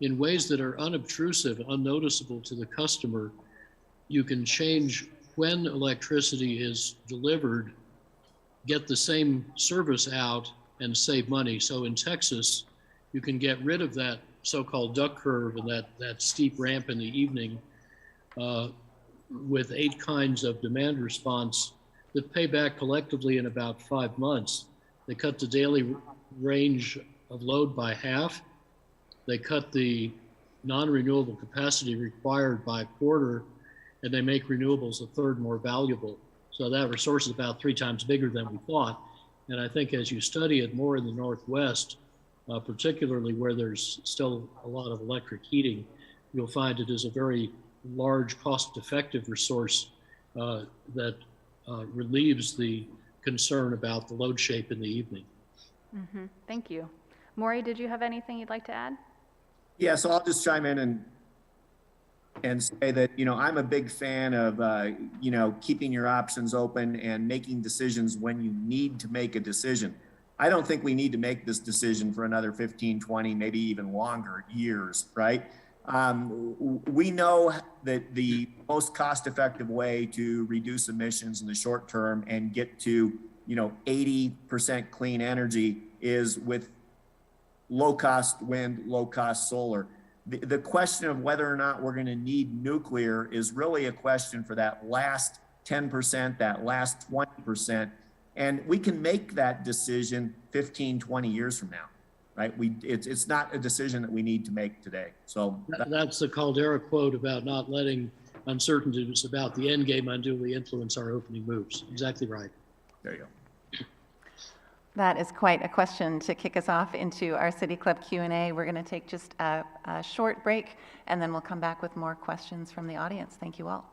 in ways that are unobtrusive, unnoticeable to the customer, you can change when electricity is delivered, get the same service out, and save money. So in Texas, you can get rid of that so-called duck curve and that steep ramp in the evening with 8 kinds of demand response that pay back collectively in about 5 months. They cut the daily range of load by half. They cut the non-renewable capacity required by a quarter, and they make renewables a third more valuable. So that resource is about 3 times bigger than we thought. And I think as you study it more in the Northwest, particularly where there's still a lot of electric heating, you'll find it is a very large, cost-effective resource that relieves the concern about the load shape in the evening. Mm-hmm. Thank you. Maury, did you have anything you'd like to add? Yeah, so I'll just chime in and say that, I'm a big fan of, keeping your options open and making decisions when you need to make a decision. I don't think we need to make this decision for another 15, 20, maybe even longer years, right? We know that the most cost-effective way to reduce emissions in the short term and get to, 80% clean energy is with low-cost wind, low-cost solar. The question of whether or not we're going to need nuclear is really a question for that last 10%, that last 20%. And we can make that decision 15, 20 years from now, right? It's not a decision that we need to make today. So that's the Caldera quote about not letting uncertainties about the end game unduly influence our opening moves. Exactly right. There you go. That is quite a question to kick us off into our City Club Q&A. We're going to take just a short break, and then we'll come back with more questions from the audience. Thank you all.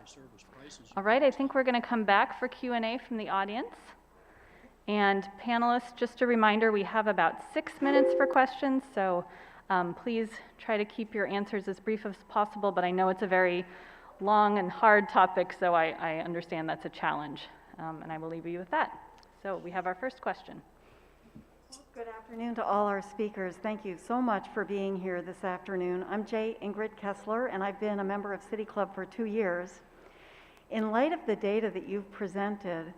service prices. All right, I think we're going to come back for Q&A from the audience. And panelists, just a reminder, we have about 6 minutes for questions, so please try to keep your answers as brief as possible, but I know it's a very long and hard topic, so I understand that's a challenge, and I will leave you with that. So we have our first question. Good afternoon to all our speakers. Thank you so much for being here this afternoon. I'm Ingrid Kessler, and I've been a member of City Club for 2 years. In light of the data that you've presented,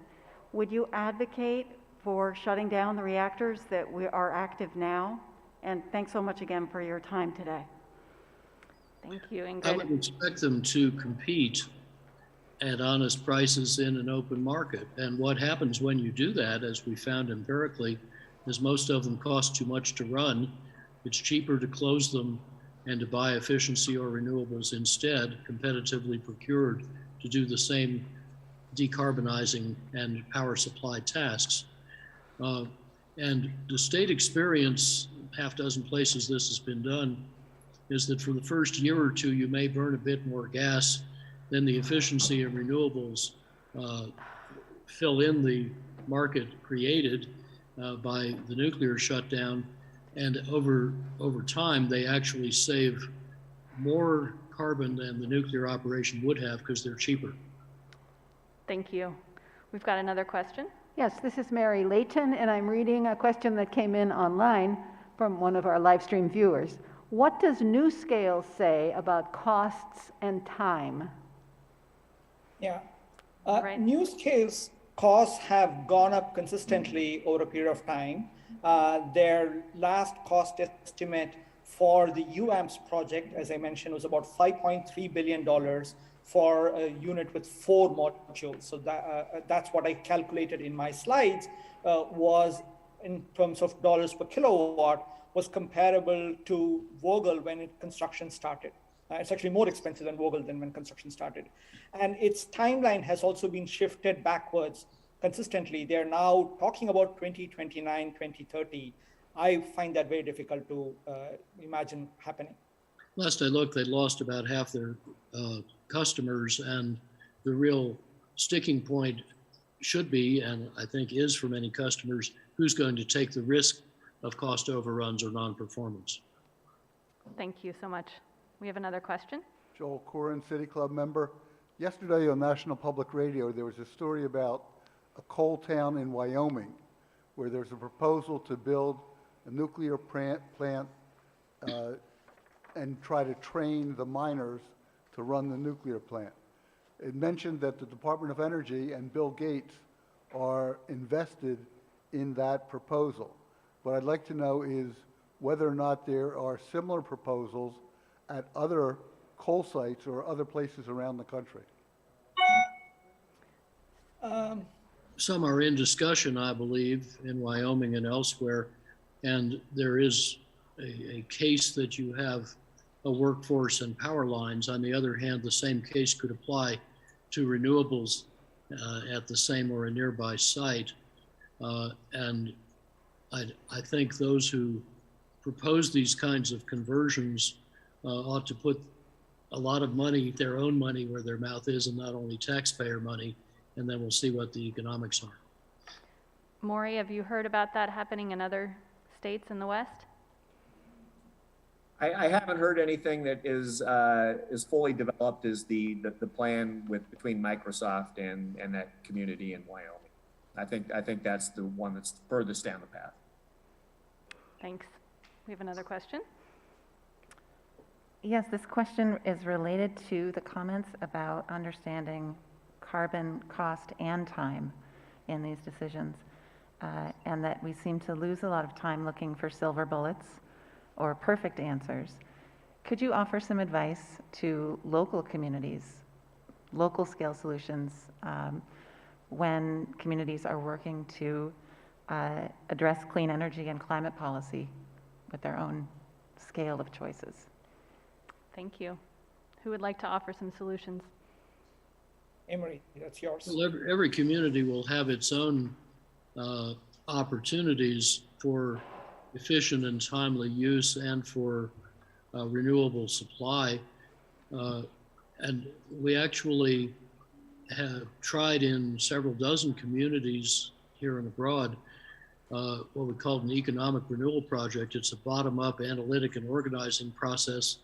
would you advocate for shutting down the reactors that are active now? And thanks so much again for your time today. Thank you, Ingrid. I would expect them to compete at honest prices in an open market. And what happens when you do that, as we found empirically, is most of them cost too much to run. It's cheaper to close them and to buy efficiency or renewables instead, competitively procured to do the same decarbonizing and power supply tasks. And the state experience, half dozen places this has been done, is that for the first year or two, you may burn a bit more gas, then the efficiency of renewables fill in the market created by the nuclear shutdown. And over time, they actually save more carbon than the nuclear operation would have because they're cheaper. Thank you. We've got another question. Yes, this is Mary Layton, and I'm reading a question that came in online from one of our live stream viewers. What does NewScale say about costs and time? Yeah. Right. NewScale's costs have gone up consistently over a period of time. Their last cost estimate for the UAMPS project, as I mentioned, was about $5.3 billion for a unit with 4 modules. So that's what I calculated in my slides, was in terms of dollars per kilowatt, was comparable to Vogtle when construction started. It's actually more expensive than Vogtle than when construction started. And its timeline has also been shifted backwards consistently. They're now talking about 2029, 2030. I find that very difficult to imagine happening. Last I looked, they lost about half their customers, and the real sticking point should be, and I think is for many customers, who's going to take the risk of cost overruns or non-performance. Thank you so much. We have another question. Joel Corin, City Club member. Yesterday on National Public Radio, there was a story about a coal town in Wyoming where there's a proposal to build a nuclear plant and try to train the miners to run the nuclear plant. It mentioned that the Department of Energy and Bill Gates are invested in that proposal. What I'd like to know is whether or not there are similar proposals at other coal sites or other places around the country. Some are in discussion, I believe, in Wyoming and elsewhere, and there is a case that you have a workforce and power lines. On the other hand, the same case could apply to renewables at the same or a nearby site. And I think those who propose these kinds of conversions ought to put a lot of money, their own money, where their mouth is, and not only taxpayer money, and then we'll see what the economics are. Maury, have you heard about that happening in other states in the West? I haven't heard anything that is fully developed as the plan between Microsoft and that community in Wyoming. I think that's the one that's furthest down the path. Thanks. We have another question. Yes, this question is related to the comments about understanding carbon cost and time in these decisions, and that we seem to lose a lot of time looking for silver bullets or perfect answers. Could you offer some advice to local communities, local scale solutions, when communities are working to address clean energy and climate policy with their own scale of choices? Thank you. Who would like to offer some solutions? Emery, that's yours. Well, every community will have its own opportunities for efficient and timely use and for renewable supply. And we actually have tried in several dozen communities here and abroad what we call an economic renewal project. It's a bottom-up analytic and organizing process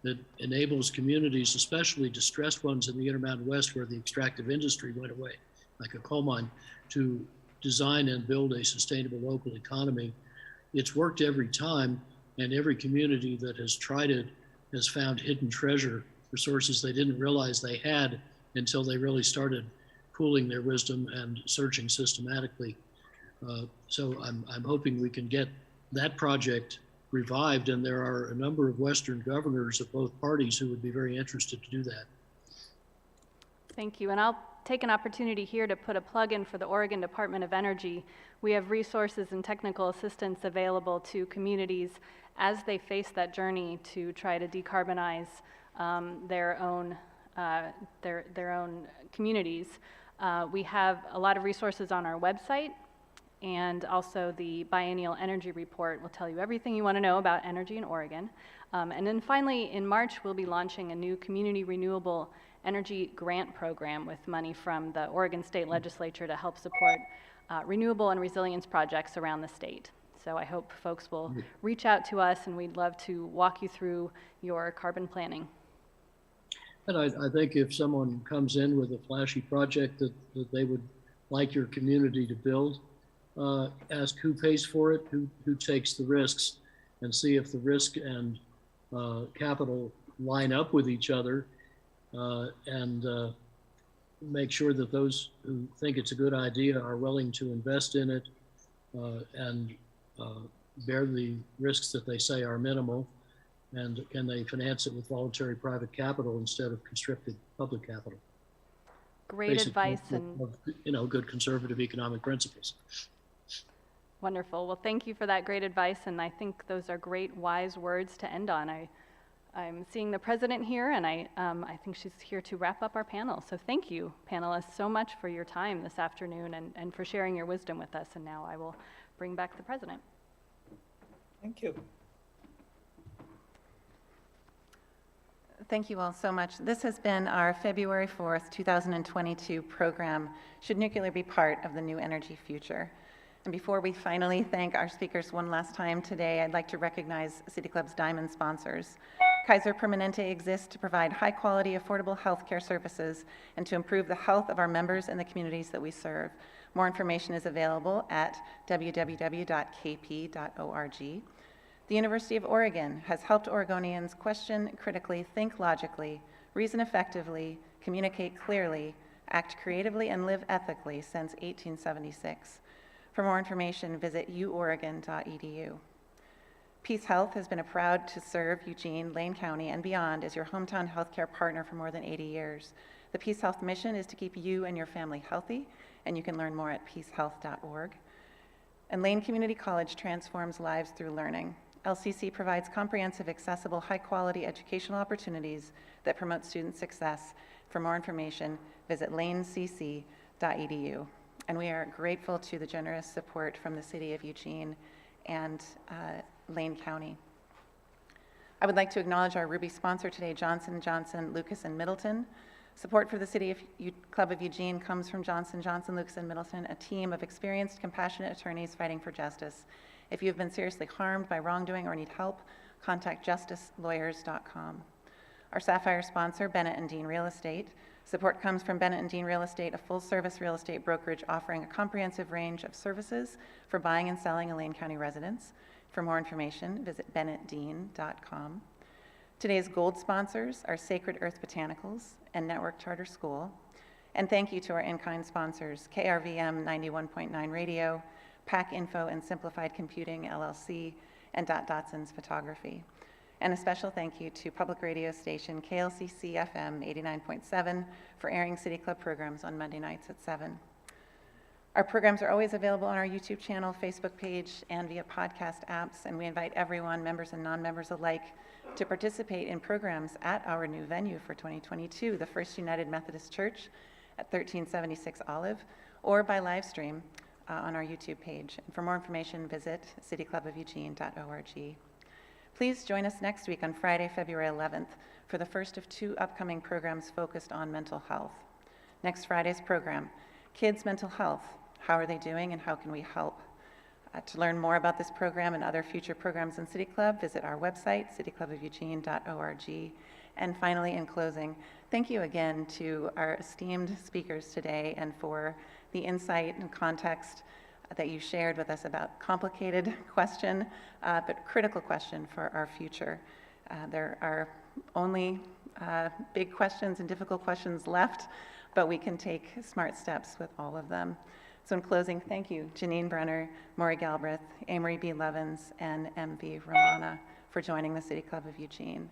that enables communities, especially distressed ones in the Intermountain West where the extractive industry went away, like a coal mine, to design and build a sustainable local economy. It's worked every time, and every community that has tried it has found hidden treasure, resources they didn't realize they had until they really started pooling their wisdom and searching systematically. So I'm hoping we can get that project revived, and there are a number of Western governors of both parties who would be very interested to do that. Thank you, and I'll take an opportunity here to put a plug in for the Oregon Department of Energy. We have resources and technical assistance available to communities as they face that journey to try to decarbonize their own communities. We have a lot of resources on our website, and also the biennial energy report will tell you everything you want to know about energy in Oregon. And then finally, in March, we'll be launching a new community renewable energy grant program with money from the Oregon State Legislature to help support renewable and resilience projects around the state. So I hope folks will reach out to us, and we'd love to walk you through your carbon planning. And I think if someone comes in with a flashy project that they would like your community to build, ask who pays for it, who takes the risks, and see if the risk and capital line up with each other, and make sure that those who think it's a good idea are willing to invest in it and bear the risks that they say are minimal, and can they finance it with voluntary private capital instead of constricted public capital. Great Basic advice, of, good conservative economic principles. Wonderful. Well, thank you for that great advice, and I think those are great, wise words to end on. I'm seeing the president here, and I think she's here to wrap up our panel. So thank you, panelists, so much for your time this afternoon and for sharing your wisdom with us. And now I will bring back the president. Thank you. Thank you all so much. This has been our February 4th, 2022 program, Should Nuclear Be Part of the New Energy Future? And before we finally thank our speakers one last time today, I'd like to recognize City Club's Diamond sponsors. Kaiser Permanente exists to provide high-quality, affordable healthcare services and to improve the health of our members and the communities that we serve. More information is available at www.kp.org. The University of Oregon has helped Oregonians question critically, think logically, reason effectively, communicate clearly, act creatively, and live ethically since 1876. For more information, visit uoregon.edu. Peace Health has been proud to serve Eugene, Lane County, and beyond as your hometown healthcare partner for more than 80 years. The Peace Health mission is to keep you and your family healthy, and you can learn more at peacehealth.org. And Lane Community College transforms lives through learning. LCC provides comprehensive, accessible, high-quality educational opportunities that promote student success. For more information, visit lanecc.edu. And we are grateful to the generous support from the City of Eugene and Lane County. I would like to acknowledge our Ruby sponsor today, Johnson & Johnson, Lucas and Middleton. Support for the City Club of Eugene comes from Johnson & Johnson, Lucas and Middleton, a team of experienced, compassionate attorneys fighting for justice. If you have been seriously harmed by wrongdoing or need help, contact justicelawyers.com. Our Sapphire sponsor, Bennett & Dean Real Estate. Support comes from Bennett & Dean Real Estate, a full-service real estate brokerage offering a comprehensive range of services for buying and selling a Lane County residence. For more information, visit bennettdean.com. Today's gold sponsors are Sacred Earth Botanicals and Network Charter School. And thank you to our in-kind sponsors, KRVM 91.9 Radio, PAC Info and Simplified Computing, LLC, and Dotson's Photography. And a special thank you to public radio station KLCC FM 89.7 for airing City Club programs on Monday nights at 7. Our programs are always available on our YouTube channel, Facebook page, and via podcast apps, and we invite everyone, members and non-members alike, to participate in programs at our new venue for 2022, the First United Methodist Church at 1376 Olive, or by live stream on our YouTube page. And for more information, visit cityclubofeugene.org. Please join us next week on Friday, February 11th for the first of 2 upcoming programs focused on mental health. Next Friday's program, Kids Mental Health. How are they doing and how can we help? To learn more about this program and other future programs in City Club, visit our website, cityclubofeugene.org. And finally, in closing, thank you again to our esteemed speakers today and for the insight and context that you shared with us about complicated question, but critical question for our future. There are only big questions and difficult questions left, but we can take smart steps with all of them. So in closing, thank you, Janine Brenner, Maury Galbraith, Amory B. Levins, and M.V. Romana for joining the City Club of Eugene.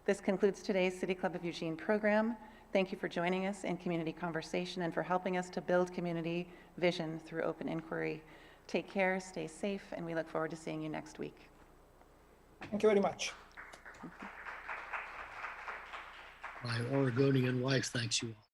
This concludes today's City Club of Eugene program. Thank you for joining us in community conversation and for helping us to build community vision through open inquiry. Take care, stay safe, and we look forward to seeing you next week. Thank you very much. My Oregonian wife thanks you all.